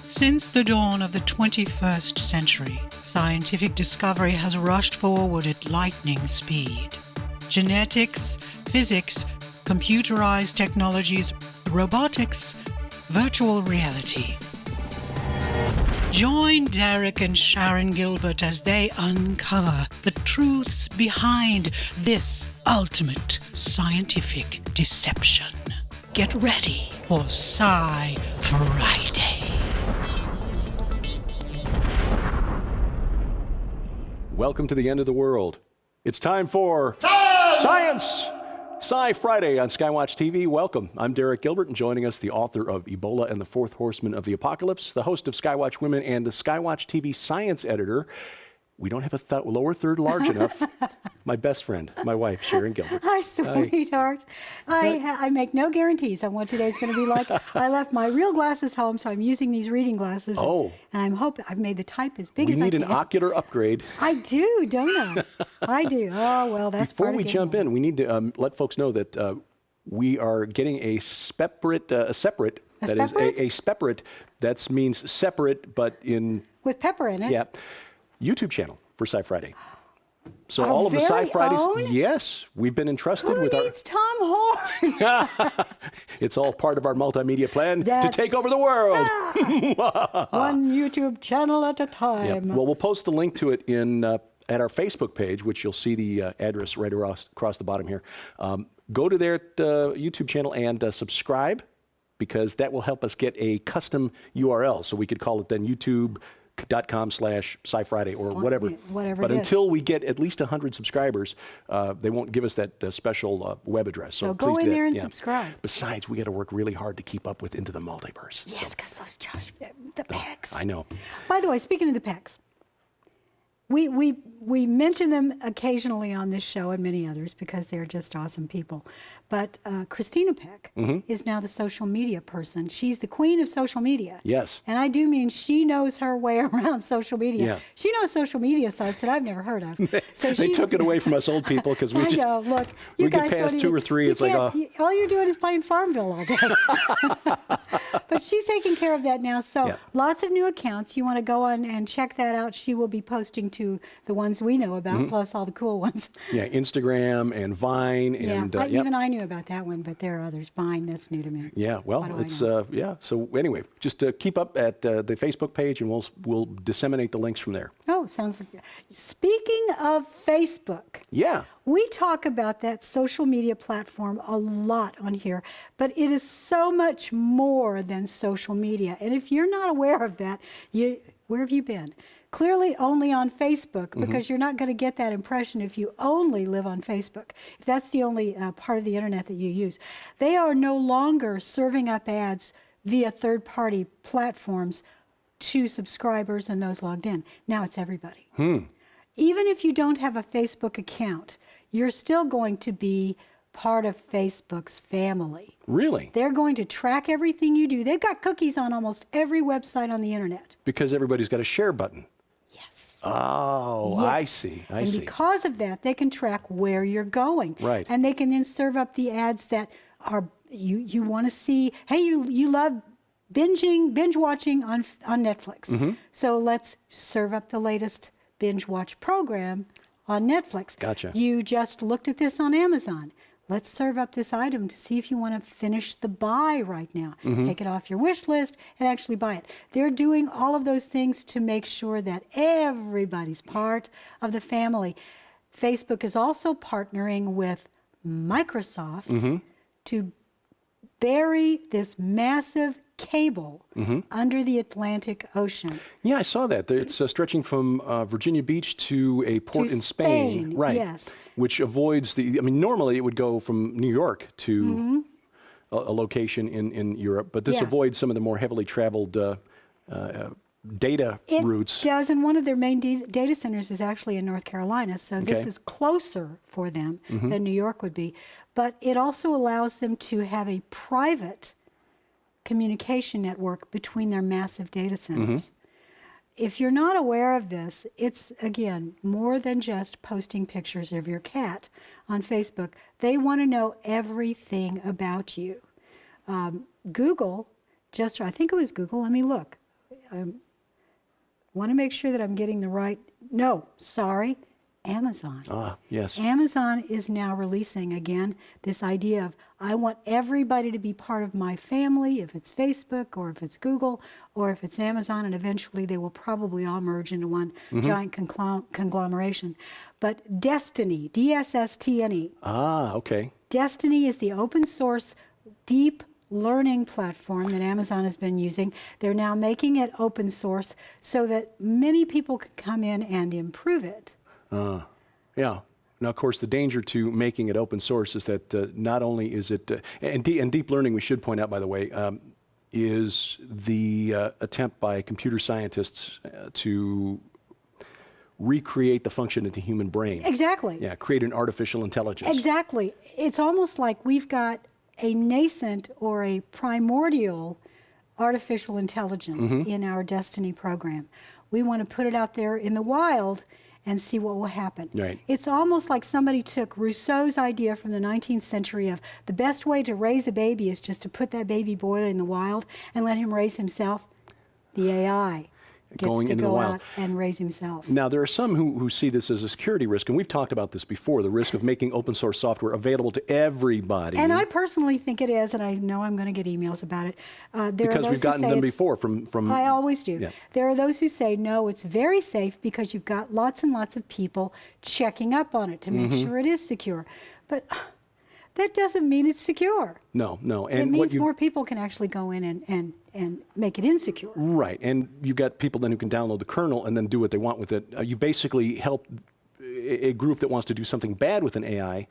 Since the dawn of the 21st century, scientific discovery has rushed forward at lightning speed. Genetics, physics, computerized technologies, robotics, virtual reality. Join Derek and Sharon Gilbert as they uncover the truths behind this ultimate scientific deception. Get ready for SciFriday. Welcome to the end of the world. It's time for Science! SciFriday on Skywatch TV. Welcome. I'm Derek Gilbert, and joining us, the author of Ebola and the Fourth Horseman of the Apocalypse, the host of Skywatch Women, and the Skywatch TV science editor. We don't have a lower third large enough. My best friend, my wife, Sharon Gilbert. Hi, sweetheart. I make no guarantees on what today's going to be like. I left my real glasses home, so I'm using these reading glasses. Oh. And I'm hoping I've made the type as big as I can. We need an ocular upgrade. I do, don't I? I do. Oh, well, that's Before part we of jump in, we need to let folks know that we are getting a separate, that is a separate, that means separate, but in... With pepper in it? Yeah. YouTube channel for SciFriday. So Our all of the very SciFridays, own? Yes, we've been entrusted Who with needs Tom Horn? It's all part of our multimedia plan to That's- take over the world. One YouTube channel at a Yep. time. Well, we'll post the link to it in at our Facebook page, which you'll see the address right across the bottom here. Go to their YouTube channel and subscribe, because that will help us get a custom URL. So we could call it then youtube.com/SciFriday or whatever. Whatever But it is. until we get at least 100 subscribers, they won't give us that special web address. So please go do in that. there and Yeah. subscribe. Besides, we got to work really hard to keep up with Into the Multiverse. Yes, because those the pecs. I know. By the way, speaking of the pecs, we mention them occasionally on this show and many others because they're just awesome people. But Christina Peck is now the social media person. She's the queen of social media. Yes. And I do mean she knows her way around social media. Yeah. She knows social media sites that I've never heard of. So They took it away from us old people because we I just know. Look, you we guys get past don't 2 even, or 3. you It's like, can't- all you're doing is playing Farmville all day. But she's taking care of that now. So Yeah. lots of new accounts. You want to go on and check that out. She will be posting to the ones we know about, plus all the cool ones. Yeah, Instagram and Vine and Yeah, yep. even I knew about that one, but there are others. Vine, that's new to me. Yeah, well, What do I it's know? yeah. So anyway, just keep up at the Facebook page, and we'll disseminate the links from there. Oh, sounds like. Speaking of Facebook. Yeah. We talk about that social media platform a lot on here, but it is so much more than social media. And if you're not aware of that, where have you been? Clearly only on Facebook, because you're not going to get that impression if you only live on Facebook, if that's the only part of the internet that you use. They are no longer serving up ads via third-party platforms to subscribers and those logged in. Now it's everybody. Even if you don't have a Facebook account, you're still going to be part of Facebook's family. Really? They're going to track everything you do. They've got cookies on almost every website on the internet. Because everybody's got a share button. Yes. Oh, Yes. I see. I And see. because of that, they can track where you're going. Right. And they can then serve up the ads that are you want to see. Hey, you love binge watching on Netflix. So let's serve up the latest binge watch program on Netflix. Gotcha. You just looked at this on Amazon. Let's serve up this item to see if you want to finish the buy right now. Take it off your wish list and actually buy it. They're doing all of those things to make sure that everybody's part of the family. Facebook is also partnering with Microsoft to bury this massive cable under the Atlantic Ocean. Yeah, I saw that. It's stretching from Virginia Beach to a port To in Spain. Right. yes. Which avoids normally it would go from New York to a location in Europe, but this Yeah. avoids some of the more heavily traveled data routes. It does, and one of their main data centers is actually in North Carolina, so this Okay. is closer for them than New York would be. But it also allows them to have a private communication network between their massive data centers. If you're not aware of this, it's, again, more than just posting pictures of your cat on Facebook. They want to know everything about you. Google, I think it was Google, let me look. Want to make sure that I'm getting the right, no, sorry, Amazon. Ah, yes. Amazon is now releasing again this idea of, I want everybody to be part of my family, if it's Facebook or if it's Google or if it's Amazon, and eventually they will probably all merge into one giant conglomeration. But Destiny, D-S-S-T-N-E. Ah, okay. Destiny is the open source deep learning platform that Amazon has been using. They're now making it open source so that many people can come in and improve it. Yeah. Now, of course, the danger to making it open source is that not only is it, and deep learning, we should point out, by the way, is the attempt by computer scientists to recreate the function of the human brain. Exactly. Yeah, create an artificial intelligence. Exactly. It's almost like we've got a nascent or a primordial artificial intelligence in our Destiny program. We want to put it out there in the wild and see what will happen. Right. It's almost like somebody took Rousseau's idea from the 19th century of the best way to raise a baby is just to put that baby boy in the wild and let him raise himself. The AI gets to go out and raise himself. Now, there are some who see this as a security risk, and we've talked about this before, the risk of making open source software available to everybody. And I personally think it is, and I know I'm going to get emails about it. Because we've gotten them before from... I always do. Yeah. There are those who say, no, it's very safe because you've got lots and lots of people checking up on it to make sure it is secure. But that doesn't mean it's secure. No. And it means more people can actually go in and make it insecure. Right, and you've got people then who can download the kernel and then do what they want with it. You basically help a group that wants to do something bad with an AI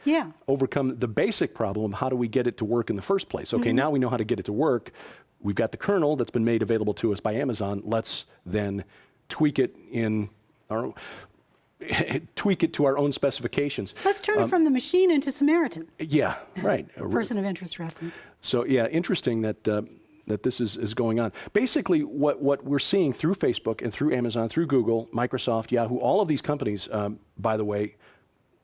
overcome the basic problem of how do we get it to work in the first place. Okay, now we know how to get it to work. We've got the kernel that's been made available to us by Amazon. Let's then tweak it in our tweak it to our own specifications. Let's turn it from the machine into Samaritan. Yeah, right. Person of interest reference. So yeah, interesting that that this is going on. Basically, what we're seeing through Facebook and through Amazon, through Google, Microsoft, Yahoo, all of these companies, by the way,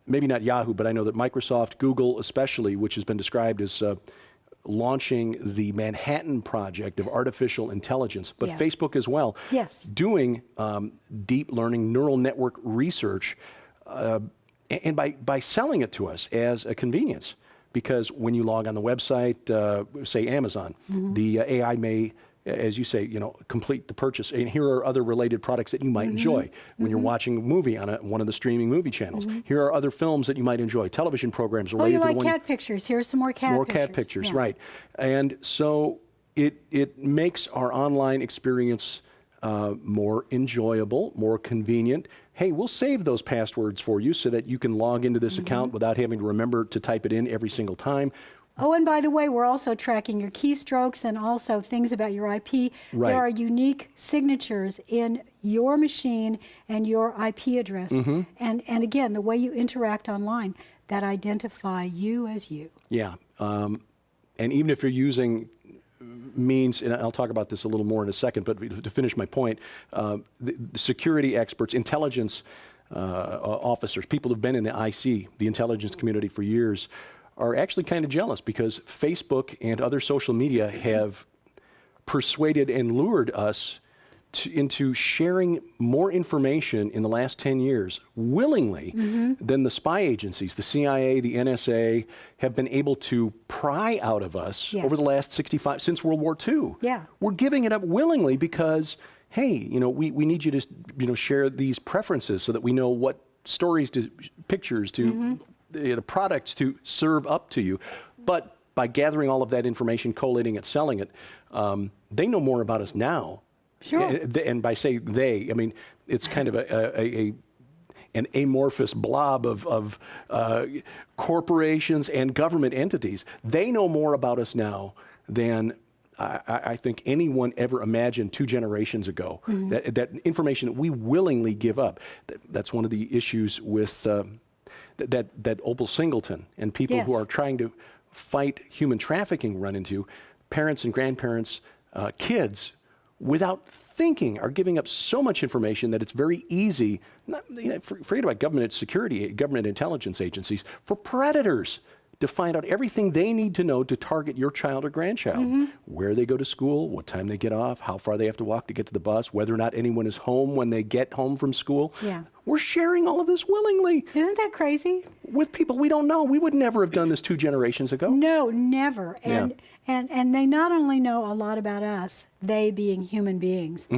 maybe not Yahoo, but I know that Microsoft, Google especially, which has been described as launching the Manhattan Project of artificial intelligence, but Facebook as well, doing deep learning neural network research, and by selling it to us as a convenience. Because when you log on the website, say Amazon, the AI may, as you say, complete the purchase. And here are other related products that you might enjoy when you're watching a movie on one of the streaming movie channels. Here are other films that you might enjoy, television programs related to the one. Cat pictures. Here's some more cat pictures. More cat pictures, right. And so it makes our online experience more enjoyable, more convenient. Hey, we'll save those passwords for you so that you can log into this account without having to remember to type it in every single time. Oh, and by the way, we're also tracking your keystrokes and also things about your IP. Right. There are unique signatures in your machine and your IP address. And again, the way you interact online, that identify you as you. Yeah. And even if you're using means, and I'll talk about this a little more in a second, but to finish my point, the security experts, intelligence officers, people who've been in the IC, the intelligence community for years, are actually kind of jealous because Facebook and other social media have persuaded and lured us into sharing more information in the last 10 years willingly than the spy agencies, the CIA, the NSA, have been able to pry out of us over the last since World War II. We're giving it up willingly because, hey, we need you to share these preferences so that we know what stories to, pictures to, products to serve up to you. But by gathering all of that information, collating it, selling it, they know more about us now. Sure. And by say they, I mean, it's kind of an amorphous blob of corporations and government entities. They know more about us now than I think anyone ever imagined 2 generations ago. That information that we willingly give up. That's one of the issues with that Opal Singleton and people who are trying to fight human trafficking run into. Parents and grandparents, kids, without thinking, are giving up so much information that it's very easy, forget about government security, government intelligence agencies, for predators to find out everything they need to know to target your child or grandchild. Where they go to school, what time they get off, how far they have to walk to get to the bus, whether or not anyone is home when they get home from school. Yeah. We're sharing all of this willingly Isn't that crazy? with people we don't know. We would never have done this 2 generations ago. No, never. Yeah. And they not only know a lot about us, they being human beings,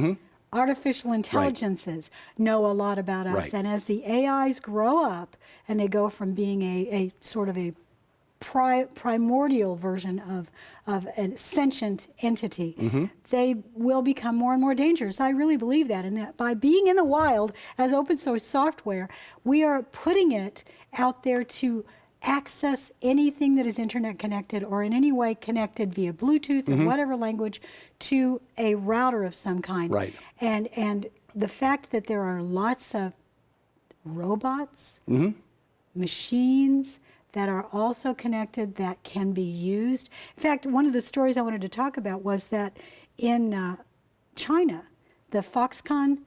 artificial intelligences know a lot about us. Right. And as the AIs grow up and they go from being a sort of a primordial version of a sentient entity, they will become more and more dangerous. I really believe that. And that by being in the wild as open source software, we are putting it out there to access anything that is internet connected or in any way connected via Bluetooth or whatever language to a router of some kind. Right. And the fact that there are lots of robots, machines that are also connected that can be used. In fact, one of the stories I wanted to talk about was that in China, the Foxconn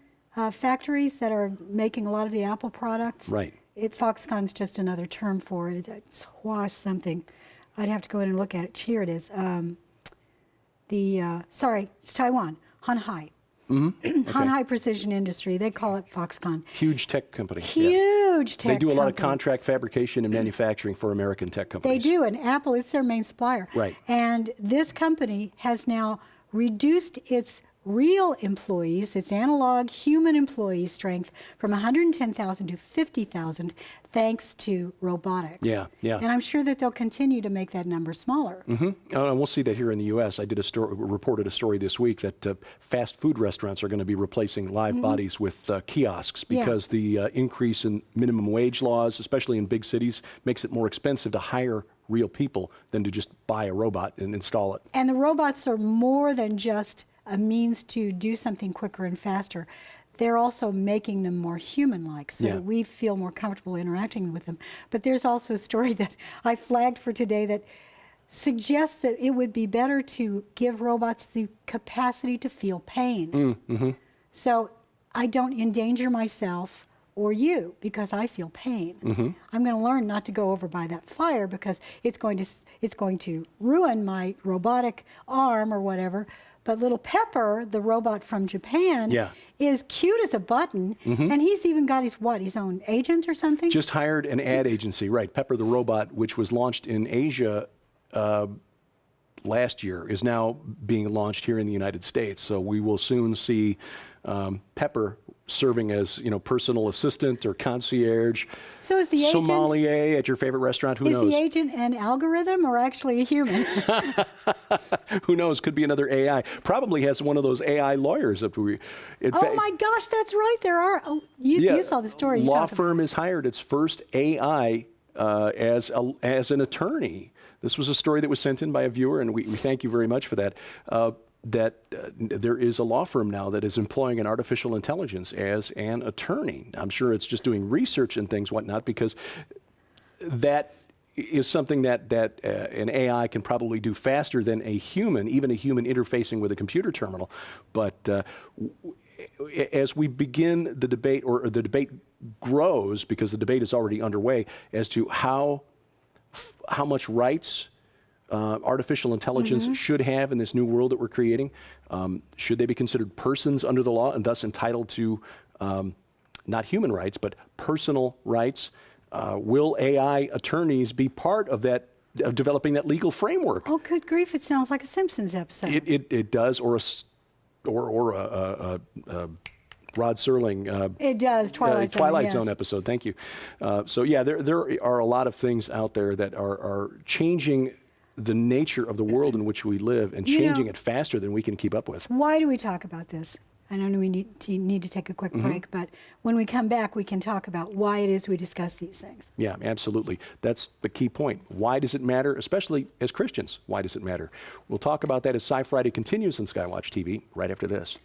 factories that are making a lot of the Apple products. Right. Foxconn's just another term for it. It's Hua something. I'd have to go in and look at it. Here it is. It's Taiwan, Hanhai. Hanhai Precision Industry. They call it Foxconn. Huge tech company. Huge tech They do a lot of company. contract fabrication and manufacturing for American tech They companies. do, and Apple is their main supplier. Right. And this company has now reduced its real employees, its analog human employee strength from 110,000 to 50,000 thanks to robotics. Yeah, yeah. And I'm sure that they'll continue to make that number smaller. And we'll see that here in the U.S. I reported a story this week that fast food restaurants are going to be replacing live bodies with kiosks because the increase in minimum wage laws, especially in big cities, makes it more expensive to hire real people than to just buy a robot and install it. And the robots are more than just a means to do something quicker and faster. They're also making them more human-like so that we feel more comfortable interacting with them. But there's also a story that I flagged for today that suggests that it would be better to give robots the capacity to feel pain. So I don't endanger myself or you because I feel pain. I'm going to learn not to go over by that fire because it's going to ruin my robotic arm or whatever. But little Pepper, the robot from Japan, is cute as a button, and he's even got his own agent or something? Just hired an ad agency, right. Pepper the robot, which was launched in Asia last year, is now being launched here in the United States. So we will soon see Pepper serving as, personal assistant or concierge. So is the agent sommelier at your favorite restaurant? Who knows? Is the agent an algorithm or actually a human? Who knows? Could be another AI. Probably has one of those AI lawyers. Oh my gosh, that's right. There are. Oh, you saw the story. Law firm has hired its first AI as an attorney. This was a story that was sent in by a viewer, and we thank you very much for that. There is a law firm now that is employing an artificial intelligence as an attorney. I'm sure it's just doing research and things, whatnot, because that is something that an AI can probably do faster than a human, even a human interfacing with a computer terminal. But as we begin the debate, or the debate grows, because the debate is already underway, as to how much rights artificial intelligence should have in this new world that we're creating. Should they be considered persons under the law and thus entitled to not human rights, but personal rights? Will AI attorneys be part of that, of developing that legal framework? Oh, good grief! It sounds like a Simpsons episode. It does, or a Rod Serling. It does, Twilight Zone episode. Thank you. So yeah, there are a lot of things out there that are changing the nature of the world in which we live, and changing it faster than we can keep up with. Why do we talk about this? I know we need to take a quick break, but when we come back, we can talk about why it is we discuss these things. Yeah, absolutely. That's the key point. Why does it matter, especially as Christians? Why does it matter? We'll talk about that as SciFriday continues on Skywatch TV right after this.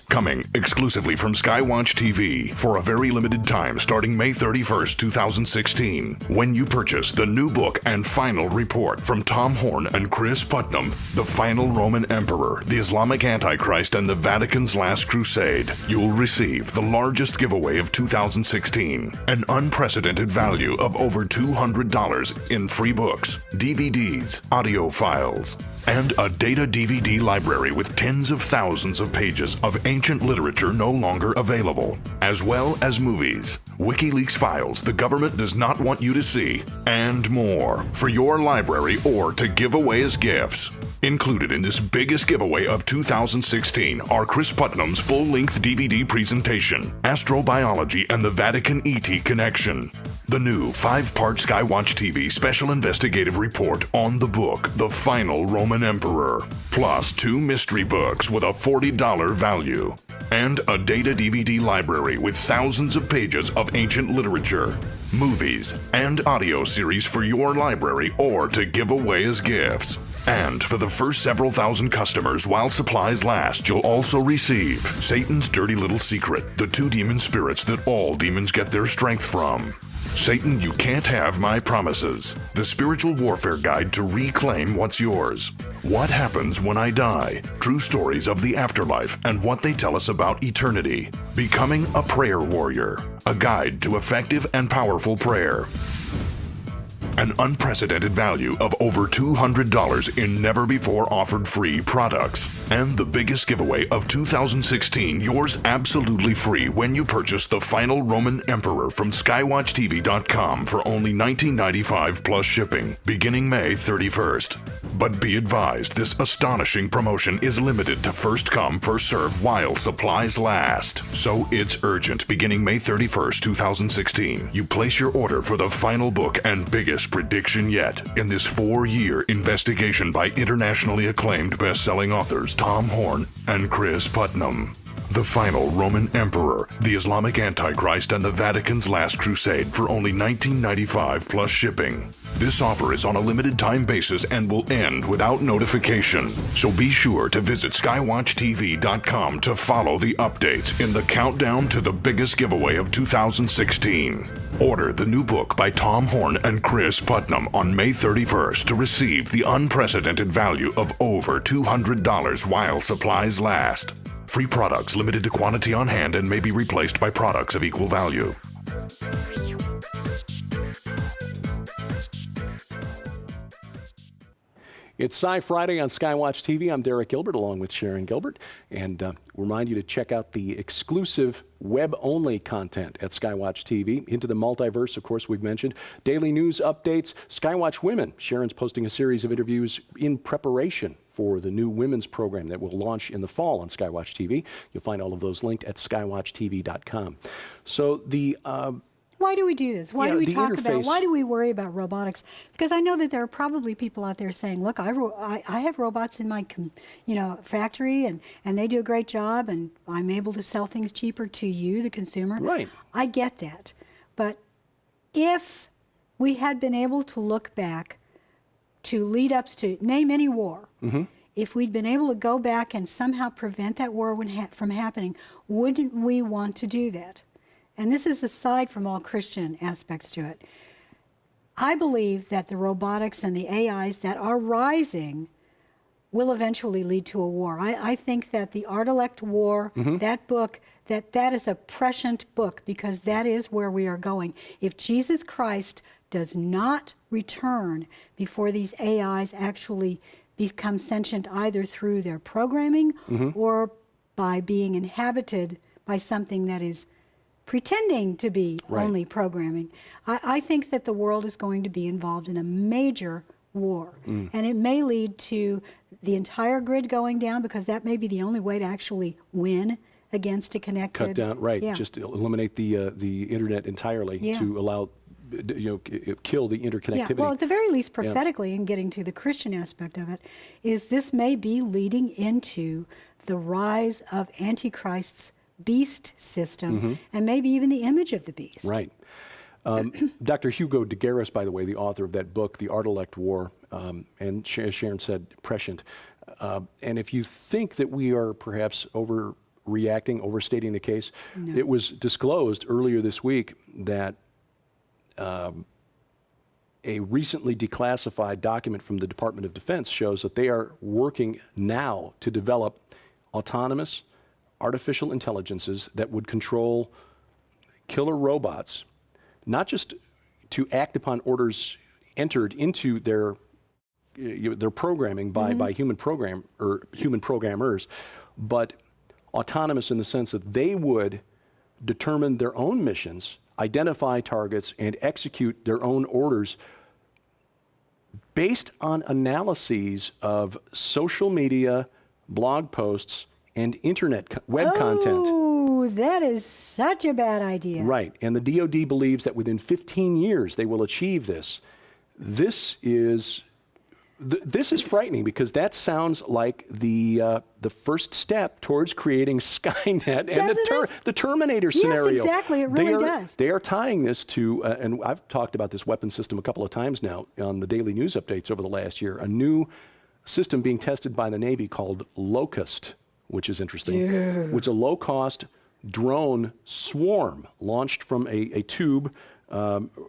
Coming exclusively from Skywatch TV for a very limited time starting May 31st, 2016. When you purchase the new book and final report from Tom Horn and Chris Putnam, The Final Roman Emperor, the Islamic Antichrist, and the Vatican's Last Crusade, you'll receive the largest giveaway of 2016, an unprecedented value of over $200 in free books, DVDs, audio files, and a data DVD library with tens of thousands of pages of ancient literature no longer available, as well as movies, WikiLeaks files the government does not want you to see, and more for your library or to give away as gifts. Included in this biggest giveaway of 2016 are Chris Putnam's full-length DVD presentation, Astrobiology and the Vatican ET Connection, the new 5-part Skywatch TV special investigative report on the book, The Final Roman Emperor, plus 2 mystery books with a $40 value, and a data DVD library with thousands of pages of ancient literature, movies, and audio series for your library or to give away as gifts. And for the first several thousand customers while supplies last, you'll also receive Satan's Dirty Little Secret, the 2 demon spirits that all demons get their strength from. Satan, You Can't Have My Promises, the spiritual warfare guide to reclaim what's yours. What Happens When I Die, true stories of the afterlife and what they tell us about eternity. Becoming a Prayer Warrior, a guide to effective and powerful prayer. An unprecedented value of over $200 in never-before-offered free products. And the biggest giveaway of 2016, yours absolutely free when you purchase The Final Roman Emperor from SkywatchTV.com for only $19.95 plus shipping, beginning May 31st. But be advised, this astonishing promotion is limited to first come, first serve while supplies last. So it's urgent, beginning May 31st, 2016. You place your order for the final book and biggest prediction yet in this 4-year investigation by internationally acclaimed best-selling authors Tom Horn and Chris Putnam. The Final Roman Emperor, the Islamic Antichrist, and the Vatican's Last Crusade for only $19.95 plus shipping. This offer is on a limited time basis and will end without notification. So be sure to visit skywatchtv.com to follow the updates in the countdown to the biggest giveaway of 2016. Order the new book by Tom Horn and Chris Putnam on May 31st to receive the unprecedented value of over $200 while supplies last. Free products limited to quantity on hand and may be replaced by products of equal value. It's SciFriday on Skywatch TV. I'm Derek Gilbert along with Sharon Gilbert. And remind you to check out the exclusive web-only content at Skywatch TV. Into the Multiverse, of course, we've mentioned. Daily news updates. Skywatch Women. Sharon's posting a series of interviews in preparation for the new women's program that will launch in the fall on Skywatch TV. You'll find all of those linked at skywatchtv.com. So the... Why do we do this? Why do we talk about, interface. why do we worry about robotics? Because I know that there are probably people out there saying, look, I have robots in my factory and they do a great job and I'm able to sell things cheaper to you, the consumer. Right. I get that. But if we had been able to look back to lead ups to, name any war, if we'd been able to go back and somehow prevent that war from happening, wouldn't we want to do that? And this is aside from all Christian aspects to it. I believe that the robotics and the AIs that are rising will eventually lead to a war. I think that the Art-elect War, that book, that is a prescient book because that is where we are going. If Jesus Christ does not return before these AIs actually become sentient either through their programming or by being inhabited by something that is pretending to be only programming. I think that the world is going to be involved in a major war. And it may lead to the entire grid going down because that may be the only way to actually win against a connected... Cut down, just eliminate the internet entirely to allow, kill the interconnectivity. Yeah, well, at the very least, prophetically, in getting to the Christian aspect of it, is this may be leading into the rise of Antichrist's beast system, and maybe even the image of the beast. Right. Dr. Hugo de Garis, by the way, the author of that book, The Art-elect War, and Sharon said prescient. And if you think that we are perhaps overreacting, overstating the case. No. It was disclosed earlier this week that a recently declassified document from the Department of Defense shows that they are working now to develop autonomous artificial intelligences that would control killer robots, not just to act upon orders entered into their programming by human programmers, but autonomous in the sense that they would determine their own missions, identify targets, and execute their own orders based on analyses of social media, blog posts, and internet web content. Oh, that is such a bad idea. Right, and the DoD believes that within 15 years they will achieve this. This is frightening because that sounds like the first step towards creating Skynet and the Terminator scenario. Yes, exactly. It really does. They are tying this to, and I've talked about this weapon system a couple of times now on the daily news updates over the last year, a new system being tested by the Navy called Locust, which is interesting. Yeah. Which is a low-cost drone swarm launched from a tube,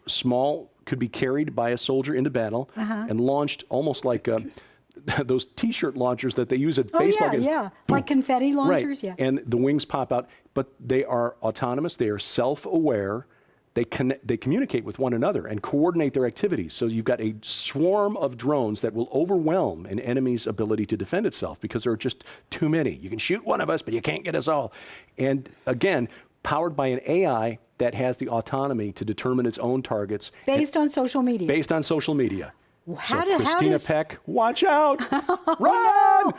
small, could be carried by a soldier into battle and launched almost like those T-shirt launchers that they use at baseball games. Yeah, like confetti launchers, right. And the wings pop out, but they are autonomous, they are self-aware, they communicate with one another and coordinate their activities. So you've got a swarm of drones that will overwhelm an enemy's ability to defend itself because there are just too many. You can shoot one of us, but you can't get us all. And again, powered by an AI that has the autonomy to determine its own targets. Based on social media. Based on social media. Christina Peck, watch out! Run!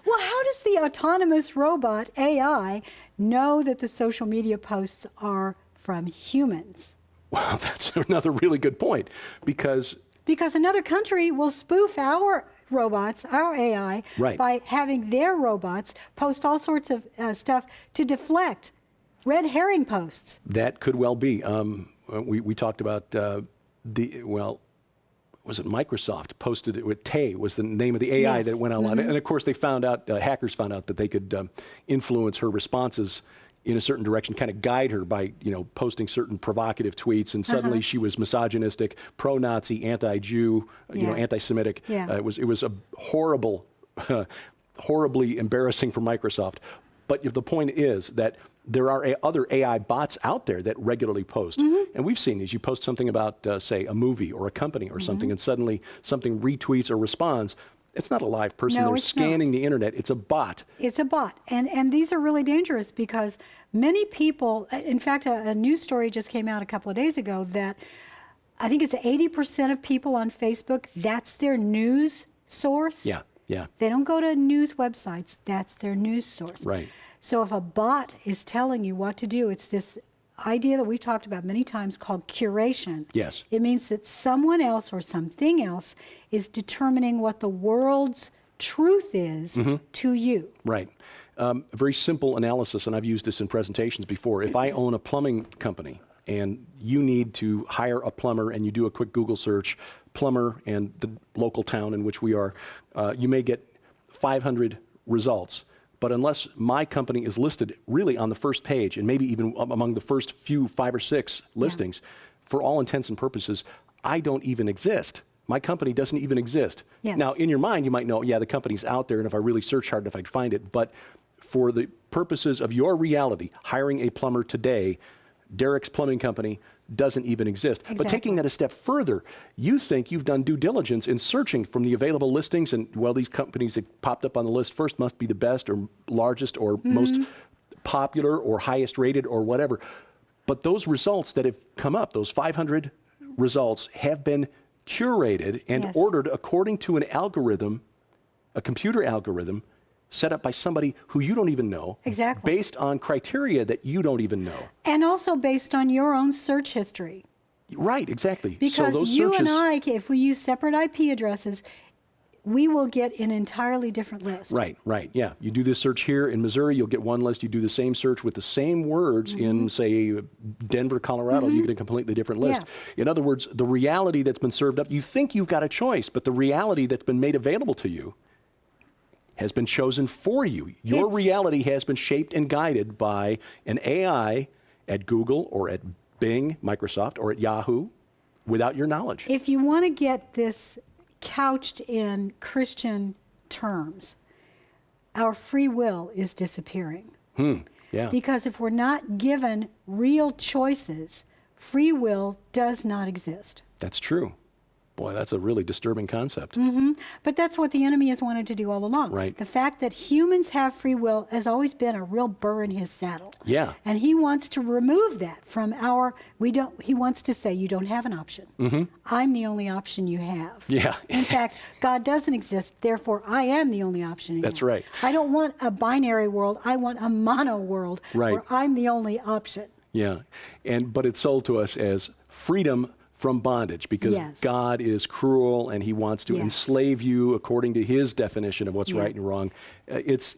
Well, how does the autonomous robot AI know that the social media posts are from humans? Well, that's another really good point because another country will spoof our robots, our AI, right, by having their robots post all sorts of stuff to deflect red herring posts. That could well be. We talked about was it Microsoft posted it with Tay was the name of the AI Yes. that went online. And of course they found out, hackers found out that they could influence her responses in a certain direction, kind of guide her by, posting certain provocative tweets, and suddenly she was misogynistic, pro-Nazi, anti-Jew, anti-Semitic. Yeah. It was a horrible, horribly embarrassing for Microsoft. But the point is that there are other AI bots out there that regularly post. And we've seen these. You post something about, say, a movie or a company or something, and suddenly something retweets or responds. It's not a live person. No, They're it's scanning not. the internet. It's a bot. It's a bot. And these are really dangerous because many people, in fact, a news story just came out a couple of days ago that I think it's 80% of people on Facebook, that's their news source. Yeah. They don't go to news websites. That's their news source. Right. So if a bot is telling you what to do, it's this idea that we've talked about many times called curation. Yes. It means that someone else or something else is determining what the world's truth is to you. Right. A very simple analysis, and I've used this in presentations before. If I own a plumbing company and you need to hire a plumber and you do a quick Google search, plumber and the local town in which we are, you may get 500 results. But unless my company is listed really on the first page and maybe even among the first 5 or 6 listings, for all intents and purposes, I don't even exist. My company doesn't even exist. Yes. Now, in your mind, you might know, yeah, the company's out there, and if I really search hard enough, I'd find it. But for the purposes of your reality, hiring a plumber today, Derek's Plumbing Company doesn't even exist. Exactly. But taking that a step further, you think you've done due diligence in searching from the available listings, and well, these companies that popped up on the list first must be the best or largest or most popular or highest rated or whatever. But those results that have come up, those 500 results, have been curated and Yes. ordered according to an algorithm, a computer algorithm, set up by somebody who you don't even know. Exactly. Based on criteria that you don't even know. And also based on your own search history. Right, exactly. Because so those you searches, and I, if we use separate IP addresses, we will get an entirely different list. Right, yeah. You do this search here in Missouri, you'll get one list. You do the same search with the same words in, say, Denver, Colorado, you get a completely different list. Yeah. In other words, the reality that's been served up, you think you've got a choice, but the reality that's been made available to you has been chosen for you. Your reality has been shaped and guided by an AI at Google or at Bing, Microsoft, or at Yahoo without your knowledge. If you want to get this couched in Christian terms, our free will is disappearing. Yeah. Because if we're not given real choices, free will does not exist. That's true. Boy, that's a really disturbing concept. But that's what the enemy has wanted to do all along. Right. The fact that humans have free will has always been a real burr in his saddle. Yeah. And he wants to remove that from he wants to say, you don't have an option. I'm the only option you have. Yeah. In fact, God doesn't exist, therefore I am the only option you That's have. right. I don't want a binary world, I want a mono world Right. where I'm the only option. Yeah. But it's sold to us as freedom from bondage because Yes. God is cruel and he wants to Yes. enslave you according to his definition of what's Yeah. right and wrong. It's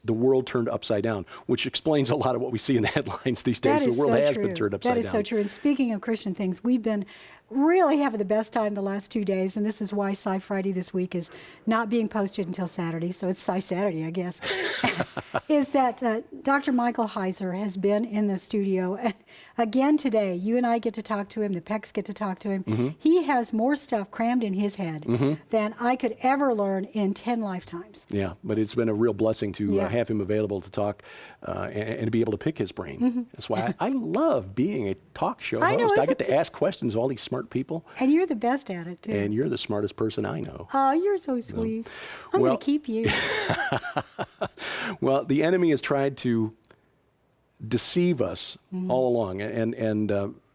the world turned upside down, which explains a lot of what we see in the headlines these days. That is The world so has true. been turned upside down. That is so true. And speaking of Christian things, we've been really having the best time the last 2 days, and this is why SciFriday this week is not being posted until Saturday, so it's Sci-Saturday, I guess, is that Dr. Michael Heiser has been in the studio. And again today, you and I get to talk to him, the Pecks get to talk to him. He has more stuff crammed in his head than I could ever learn in 10 lifetimes. Yeah, but it's been a real blessing to Yeah. have him available to talk and to be able to pick his brain. That's why I love being a talk show I know, host. I isn't get to ask questions of all these smart people, And you're the best at it, too. and you're the smartest person I know. Oh, you're so sweet. I'm Well- going to keep you. Well, the enemy has tried to deceive us all along, and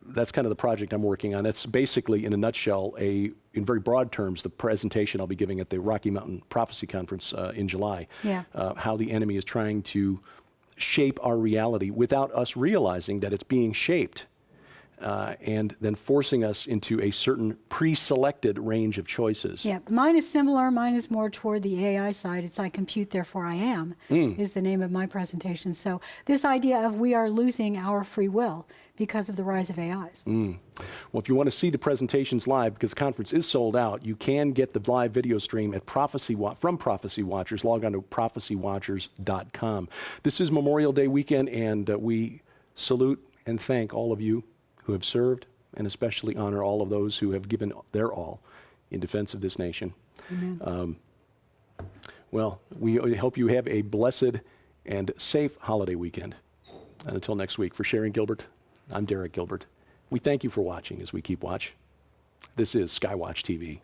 that's kind of the project I'm working on. That's basically, in a nutshell, in very broad terms, the presentation I'll be giving at the Rocky Mountain Prophecy Conference in July. Yeah. How the enemy is trying to shape our reality without us realizing that it's being shaped, and then forcing us into a certain pre-selected range of choices. Yeah, mine is similar. Mine is more toward the AI side. It's I compute, therefore I am, is the name of my presentation. So this idea of we are losing our free will because of the rise of AIs. Well, if you want to see the presentations live, because the conference is sold out, you can get the live video stream at from Prophecy Watchers. Log on to prophecywatchers.com. This is Memorial Day weekend, and we salute and thank all of you who have served, and especially honor all of those who have given their all in defense of this nation. Amen. Well, we hope you have a blessed and safe holiday weekend. And until next week, for Sharon Gilbert, I'm Derek Gilbert. We thank you for watching as we keep watch. This is Skywatch TV.